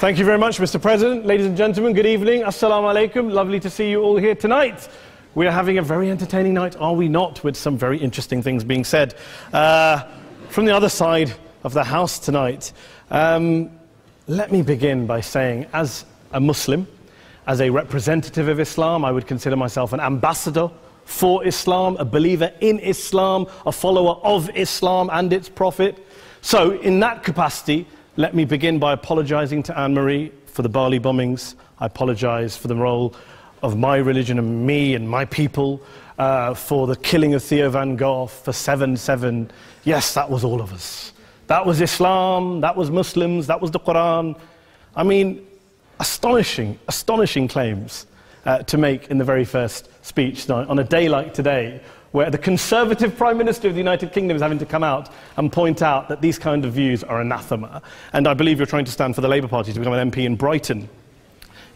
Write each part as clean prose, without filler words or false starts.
Thank you very much, Mr. President. Ladies and gentlemen, good evening. Assalamu alaikum. Lovely to see you all here tonight. We are having a very entertaining night, are we not, with some very interesting things being said from the other side of the house tonight. Let me begin by saying, as a Muslim, as a representative of Islam, I would consider myself an ambassador for Islam, a believer in Islam, a follower of Islam and its Prophet. So, in that capacity, let me begin by apologizing to Anne-Marie for the Bali bombings. I apologize for the role of my religion and me and my people, for the killing of Theo van Gogh, for 7/7. Yes, that was all of us. That was Islam, that was Muslims, that was the Quran. I mean, astonishing claims to make in the very first speech tonight, on a day like today, where the Conservative Prime Minister of the United Kingdom is having to come out and point out that these kind of views are anathema. And I believe you're trying to stand for the Labour Party to become an MP in Brighton.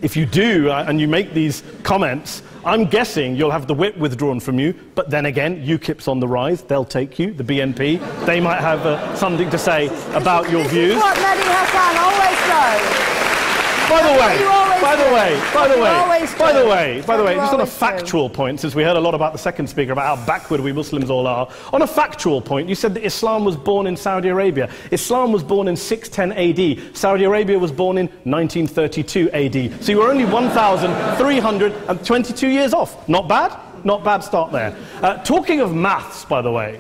If you do, and you make these comments, I'm guessing you'll have the whip withdrawn from you, but then again, UKIP's on the rise, they'll take you, the BNP, they might have something to say about your views. This is what Mehdi Hassan always does. By the way, just on a factual point, since we heard a lot about the second speaker, about how backward we Muslims all are, on a factual point, you said that Islam was born in Saudi Arabia. Islam was born in 610 AD. Saudi Arabia was born in 1932 AD. So you were only 1,322 years off. Not bad? Not bad start there. Talking of maths, by the way,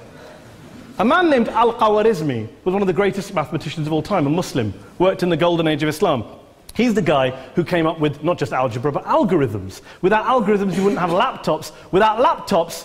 a man named Al-Khwarizmi was one of the greatest mathematicians of all time, a Muslim, worked in the golden age of Islam. He's the guy who came up with not just algebra, but algorithms. Without algorithms, you wouldn't have laptops. Without laptops,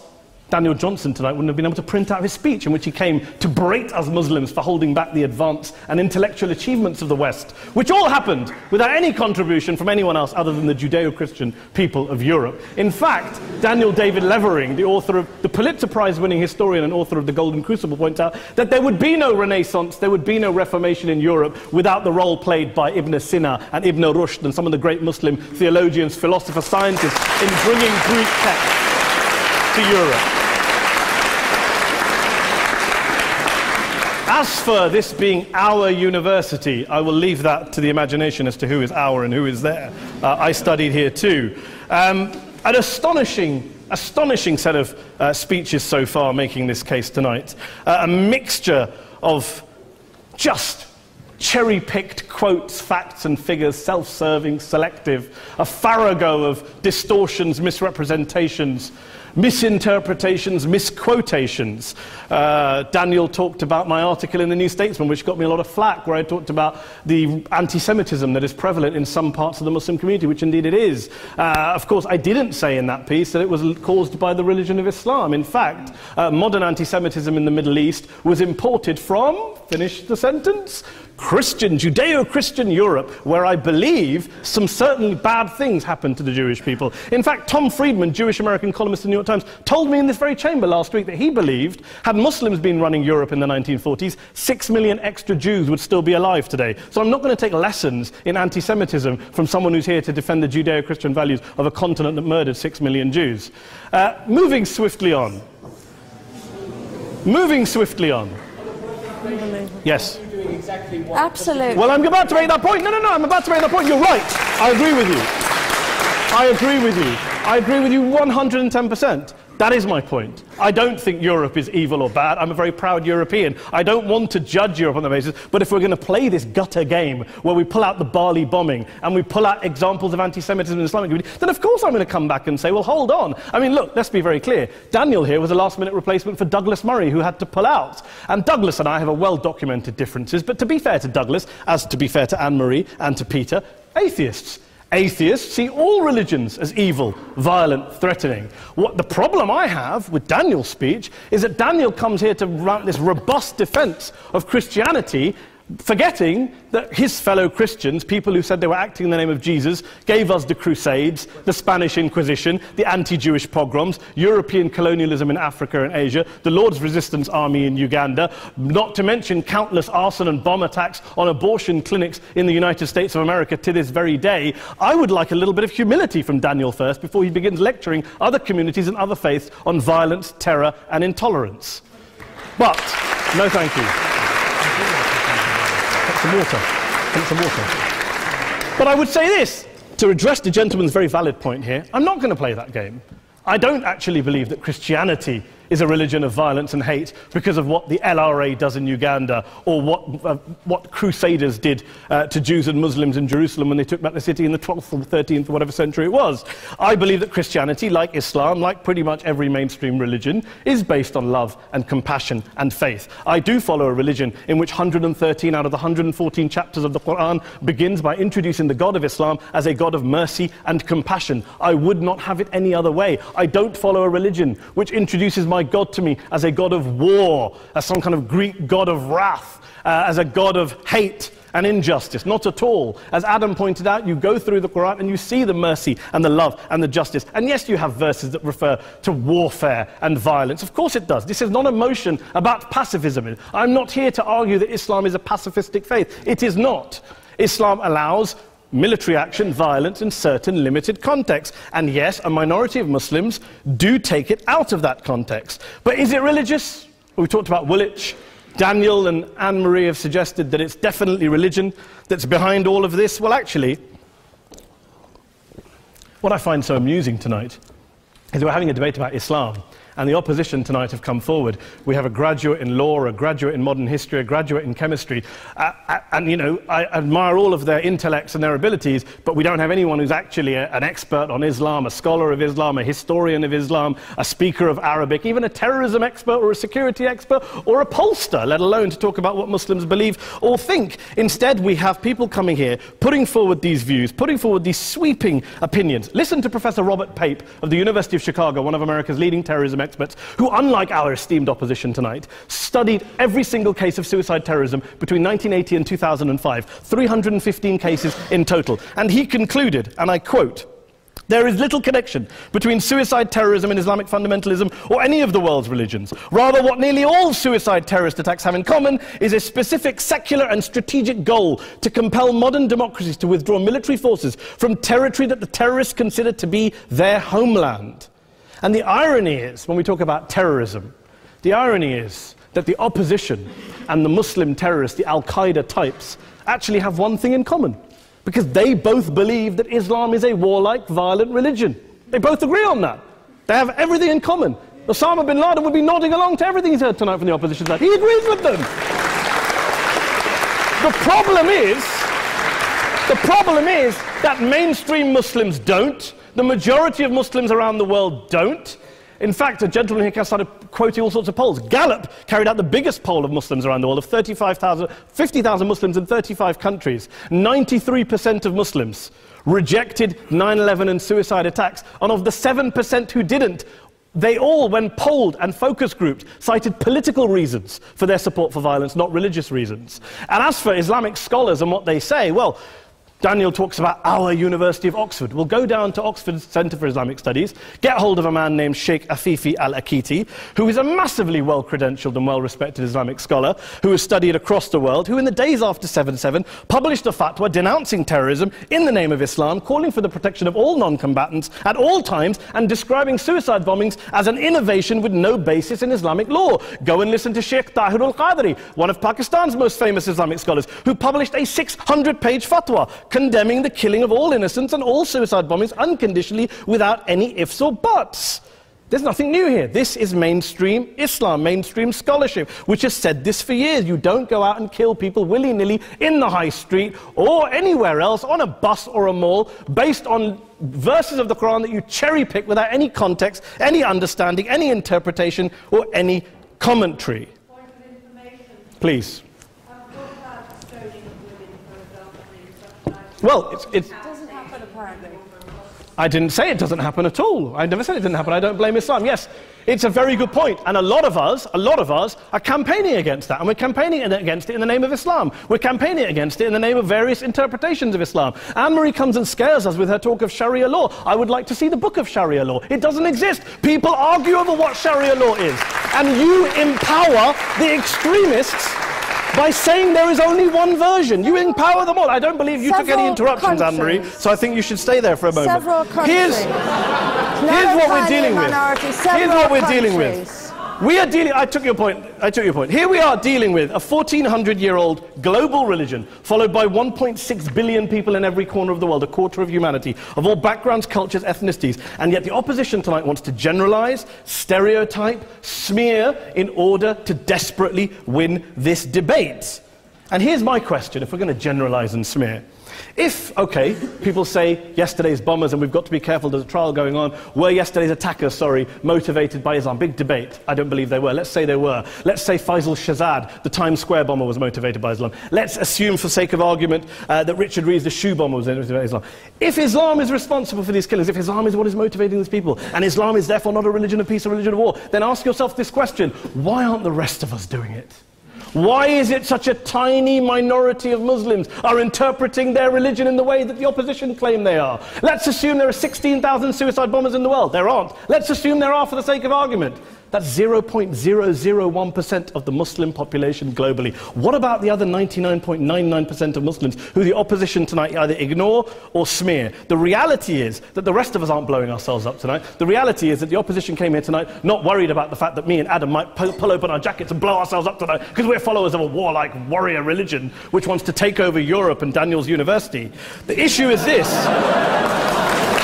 Daniel Johnson tonight wouldn't have been able to print out his speech in which he came to berate us Muslims for holding back the advance and intellectual achievements of the West, which all happened without any contribution from anyone else other than the Judeo-Christian people of Europe. In fact, Daniel David Levering, the author of the Pulitzer Prize-winning historian and author of The Golden Crucible, points out that there would be no Renaissance, there would be no Reformation in Europe without the role played by Ibn Sina and Ibn Rushd and some of the great Muslim theologians, philosophers, scientists in bringing Greek texts to Europe. As for this being our university, I will leave that to the imagination as to who is our and who is there. I studied here too. An astonishing set of speeches so far making this case tonight. A mixture of just cherry-picked quotes, facts and figures, self-serving, selective, a farrago of distortions, misrepresentations, misinterpretations, misquotations. Daniel talked about my article in the New Statesman, which got me a lot of flack, where I talked about the anti-Semitism that is prevalent in some parts of the Muslim community, which indeed it is. Of course, I didn't say in that piece that it was caused by the religion of Islam. In fact, modern anti-Semitism in the Middle East was imported from, finish the sentence, Judeo-Christian Europe, where I believe some certainly bad things happened to the Jewish people. In fact, Tom Friedman, Jewish-American columnist in the New York Times, told me in this very chamber last week that he believed, had Muslims been running Europe in the 1940s, 6 million extra Jews would still be alive today. So I'm not going to take lessons in anti-Semitism from someone who's here to defend the Judeo-Christian values of a continent that murdered 6 million Jews. Moving swiftly on. Yes. Absolutely. Well, I'm about to make that point. No, I'm about to make that point. You're right. I agree with you. I agree with you 110%. That is my point. I don't think Europe is evil or bad. I'm a very proud European. I don't want to judge Europe on that basis, but if we're going to play this gutter game where we pull out the Bali bombing and we pull out examples of anti-Semitism in the Islamic community, then of course I'm going to come back and say, well, hold on. I mean, look, let's be very clear. Daniel here was a last-minute replacement for Douglas Murray, who had to pull out. And Douglas and I have a well-documented differences, but to be fair to Douglas, as to be fair to Anne-Marie and to Peter, atheists. Atheists see all religions as evil, violent, threatening. What the problem I have with Daniel's speech is that Daniel comes here to run this robust defense of Christianity, forgetting that his fellow Christians, people who said they were acting in the name of Jesus, gave us the Crusades, the Spanish Inquisition, the anti-Jewish pogroms, European colonialism in Africa and Asia, the Lord's Resistance Army in Uganda, not to mention countless arson and bomb attacks on abortion clinics in the United States of America to this very day. I would like a little bit of humility from Daniel first before he begins lecturing other communities and other faiths on violence, terror and intolerance. But, no thank you. Some water. But I would say this, to address the gentleman's very valid point here, I'm not going to play that game. I don't actually believe that Christianity is a religion of violence and hate because of what the LRA does in Uganda or what Crusaders did to Jews and Muslims in Jerusalem when they took back the city in the 12th or 13th or whatever century it was. I believe that Christianity, like Islam, like pretty much every mainstream religion, is based on love and compassion and faith. I do follow a religion in which 113 out of the 114 chapters of the Quran begins by introducing the God of Islam as a God of mercy and compassion. I would not have it any other way. I don't follow a religion which introduces my God to me as a God of war, as some kind of Greek God of wrath, as a God of hate and injustice. Not at all. As Adam pointed out, you go through the Quran and you see the mercy and the love and the justice. And yes, you have verses that refer to warfare and violence. Of course it does. This is not a motion about pacifism. I'm not here to argue that Islam is a pacifistic faith. It is not. Islam allows military action, violence in certain limited contexts. And yes, a minority of Muslims do take it out of that context. But is it religious? We talked about Woolwich. Daniel and Anne-Marie have suggested that it's definitely religion that's behind all of this. Well, actually, what I find so amusing tonight is we're having a debate about Islam. And the opposition tonight have come forward. We have a graduate in law, a graduate in modern history, a graduate in chemistry. And, you know, I admire all of their intellects and their abilities, but we don't have anyone who's actually an expert on Islam, a scholar of Islam, a historian of Islam, a speaker of Arabic, even a terrorism expert or a security expert or a pollster, let alone to talk about what Muslims believe or think. Instead, we have people coming here, putting forward these views, putting forward these sweeping opinions. Listen to Professor Robert Pape of the University of Chicago, one of America's leading terrorism experts, who, unlike our esteemed opposition tonight, studied every single case of suicide terrorism between 1980 and 2005, 315 cases in total. And he concluded, and I quote, "There is little connection between suicide terrorism and Islamic fundamentalism or any of the world's religions. Rather, what nearly all suicide terrorist attacks have in common is a specific secular and strategic goal to compel modern democracies to withdraw military forces from territory that the terrorists consider to be their homeland." And the irony is, when we talk about terrorism, the irony is that the opposition and the Muslim terrorists, the Al-Qaeda types, actually have one thing in common. Because they both believe that Islam is a warlike, violent religion. They both agree on that. They have everything in common. Osama bin Laden would be nodding along to everything he's heard tonight from the opposition side. He agrees with them. The problem is that mainstream Muslims don't. The majority of Muslims around the world don't. In fact, a gentleman here started quoting all sorts of polls. Gallup carried out the biggest poll of Muslims around the world, of 50,000 Muslims in 35 countries. 93% of Muslims rejected 9/11 and suicide attacks. And of the 7% who didn't, they all, when polled and focus grouped, cited political reasons for their support for violence, not religious reasons. And as for Islamic scholars and what they say, well, Daniel talks about our University of Oxford. We'll go down to Oxford Centre for Islamic Studies, get hold of a man named Sheikh Afifi al-Akiti, who is a massively well-credentialed and well-respected Islamic scholar, who has studied across the world, who in the days after 7/7 published a fatwa denouncing terrorism in the name of Islam, calling for the protection of all non-combatants at all times, and describing suicide bombings as an innovation with no basis in Islamic law. Go and listen to Sheikh Tahir al-Qadri, one of Pakistan's most famous Islamic scholars, who published a 600-page fatwa condemning the killing of all innocents and all suicide bombings unconditionally without any ifs or buts. There's nothing new here. This is mainstream Islam, mainstream scholarship, which has said this for years. You don't go out and kill people willy-nilly in the high street or anywhere else, on a bus or a mall, based on verses of the Quran that you cherry-pick without any context, any understanding, any interpretation, or any commentary. Point of information. Please. Well, it doesn't happen apparently. I didn't say it doesn't happen at all. I never said it didn't happen. I don't blame Islam. Yes, it's a very good point. And a lot of us are campaigning against that. And we're campaigning against it in the name of Islam. We're campaigning against it in the name of various interpretations of Islam. Anne-Marie comes and scares us with her talk of Sharia law. I would like to see the book of Sharia law. It doesn't exist. People argue over what Sharia law is. And you empower the extremists by saying there is only one version. You empower them all. I don't believe you took any interruptions, Anne-Marie, so I think you should stay there for a moment. Several countries. Here's what we're dealing with. Here's what we're dealing with. We are dealing, I took your point. Here we are dealing with a 1400-year-old global religion followed by 1.6 billion people in every corner of the world, a quarter of humanity, of all backgrounds, cultures, ethnicities, and yet the opposition tonight wants to generalize, stereotype, smear in order to desperately win this debate. And here's my question, if we're going to generalize and smear. If, okay, people say yesterday's bombers, and we've got to be careful, there's a trial going on, were yesterday's attackers, motivated by Islam? Big debate. I don't believe they were. Let's say they were. Let's say Faisal Shahzad, the Times Square bomber, was motivated by Islam. Let's assume, for sake of argument, that Richard Reeves, the shoe bomber, was motivated by Islam. If Islam is responsible for these killings, if Islam is what is motivating these people, and Islam is therefore not a religion of peace, a religion of war, then ask yourself this question: why aren't the rest of us doing it? Why is it such a tiny minority of Muslims are interpreting their religion in the way that the opposition claim they are? Let's assume there are 16,000 suicide bombers in the world. There aren't. Let's assume there are for the sake of argument. That's 0.001% of the Muslim population globally. What about the other 99.99% of Muslims who the opposition tonight either ignore or smear? The reality is that the rest of us aren't blowing ourselves up tonight. The reality is that the opposition came here tonight not worried about the fact that me and Adam might pull open our jackets and blow ourselves up tonight because we're followers of a warlike warrior religion which wants to take over Europe and Daniel's university. The issue is this.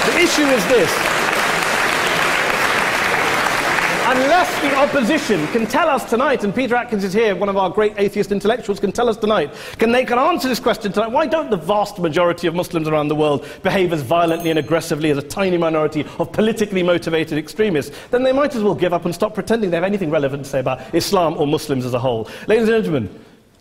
The issue is this. Unless the opposition can tell us tonight, and Peter Atkins is here, one of our great atheist intellectuals, can tell us tonight, can answer this question tonight: why don't the vast majority of Muslims around the world behave as violently and aggressively as a tiny minority of politically motivated extremists? Then they might as well give up and stop pretending they have anything relevant to say about Islam or Muslims as a whole. Ladies and gentlemen,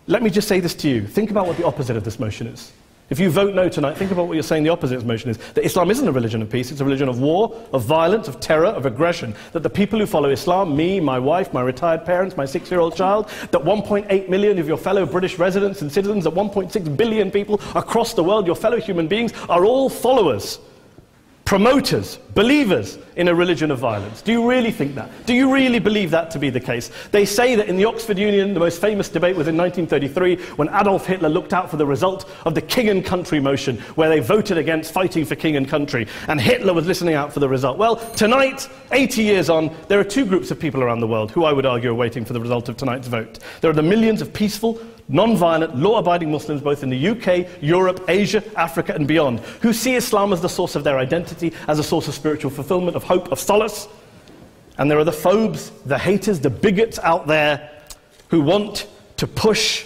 let me just say this to you. Think about what the opposite of this motion is. If you vote no tonight, think about what you're saying the opposite of this motion is. That Islam isn't a religion of peace, it's a religion of war, of violence, of terror, of aggression. That the people who follow Islam, me, my wife, my retired parents, my 6-year-old child, that 1.8 million of your fellow British residents and citizens, that 1.6 billion people across the world, your fellow human beings, are all followers, promoters, believers in a religion of violence. Do you really think that? Do you really believe that to be the case? They say that in the Oxford Union, the most famous debate was in 1933, when Adolf Hitler looked out for the result of the King and Country motion, where they voted against fighting for King and Country, and Hitler was listening out for the result. Well, tonight, 80 years on, there are two groups of people around the world who I would argue are waiting for the result of tonight's vote. There are the millions of peaceful, non-violent, law-abiding Muslims both in the UK, Europe, Asia, Africa and beyond, who see Islam as the source of their identity, as a source of spiritual fulfillment, of hope, of solace. And there are the phobes, the haters, the bigots out there who want to push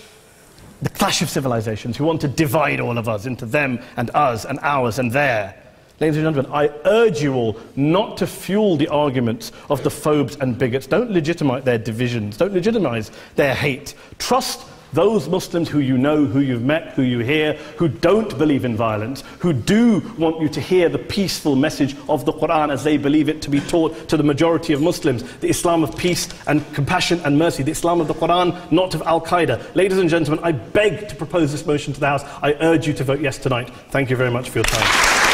the clash of civilizations, who want to divide all of us into them and us and ours and their. Ladies and gentlemen, I urge you all not to fuel the arguments of the phobes and bigots. Don't legitimize their divisions. Don't legitimize their hate. Trust those Muslims who you know, who you've met, who you hear, who don't believe in violence, who do want you to hear the peaceful message of the Quran as they believe it to be taught to the majority of Muslims, the Islam of peace and compassion and mercy, the Islam of the Quran, not of Al-Qaeda. Ladies and gentlemen, I beg to propose this motion to the House. I urge you to vote yes tonight. Thank you very much for your time.